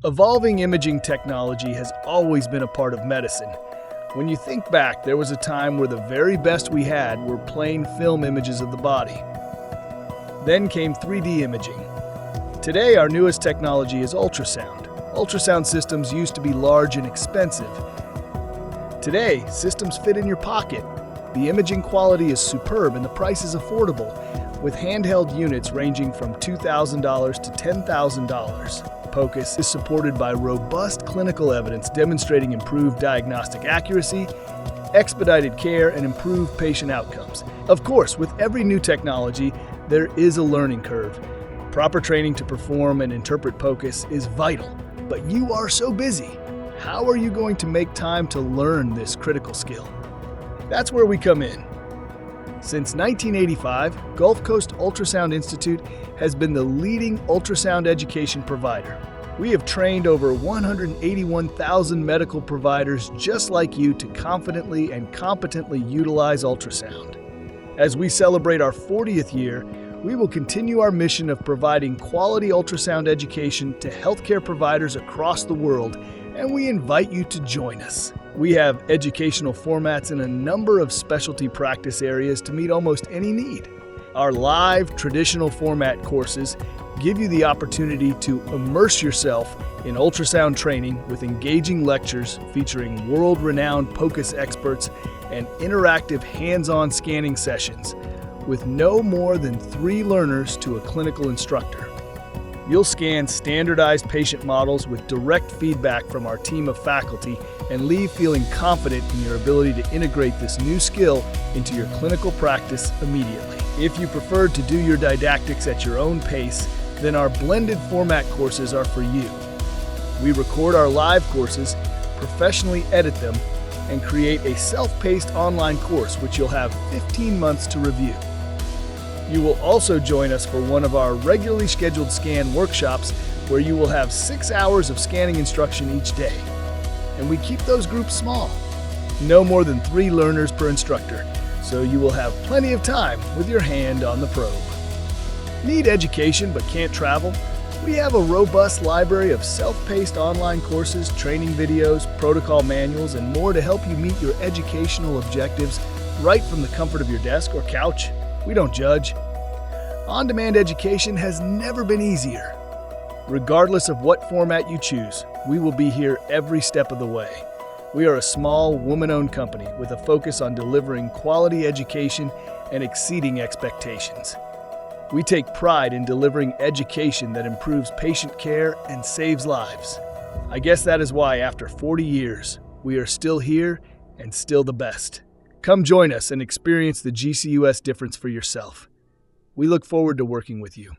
Evolving imaging technology has always been a part of medicine. When you think back, there was a time where the very best we had were plain film images of the body. Then came 3D imaging. Today, our newest technology is ultrasound. Ultrasound systems used to be large and expensive. Today, systems fit in your pocket. The imaging quality is superb and the price is affordable, with handheld units ranging from $2,000 to $10,000. POCUS is supported by robust clinical evidence demonstrating improved diagnostic accuracy, expedited care, and improved patient outcomes. Of course, with every new technology, there is a learning curve. Proper training to perform and interpret POCUS is vital, but you are so busy. How are you going to make time to learn this critical skill? That's where we come in. Since 1985, Gulfcoast Ultrasound Institute has been the leading ultrasound education provider. We have trained over 181,000 medical providers just like you to confidently and competently utilize ultrasound. As we celebrate our 40th year, we will continue our mission of providing quality ultrasound education to healthcare providers across the world, and we invite you to join us. We have educational formats in a number of specialty practice areas to meet almost any need. Our live, traditional format courses give you the opportunity to immerse yourself in ultrasound training with engaging lectures featuring world-renowned POCUS experts and interactive hands-on scanning sessions with no more than 3 learners to a clinical instructor. You'll scan standardized patient models with direct feedback from our team of faculty and leave feeling confident in your ability to integrate this new skill into your clinical practice immediately. If you prefer to do your didactics at your own pace, then our blended format courses are for you. We record our live courses, professionally edit them, and create a self-paced online course which you'll have 15 months to review. You will also join us for one of our regularly scheduled scan workshops where you will have 6 hours of scanning instruction each day. And we keep those groups small. No more than 3 learners per instructor, so you will have plenty of time with your hand on the probe. Need education but can't travel? We have a robust library of self-paced online courses, training videos, protocol manuals, and more to help you meet your educational objectives right from the comfort of your desk or couch. We don't judge. On-demand education has never been easier. Regardless of what format you choose, we will be here every step of the way. We are a small, woman-owned company with a focus on delivering quality education and exceeding expectations. We take pride in delivering education that improves patient care and saves lives. I guess that is why, after 40 years, we are still here and still the best. Come join us and experience the GCUS difference for yourself. We look forward to working with you.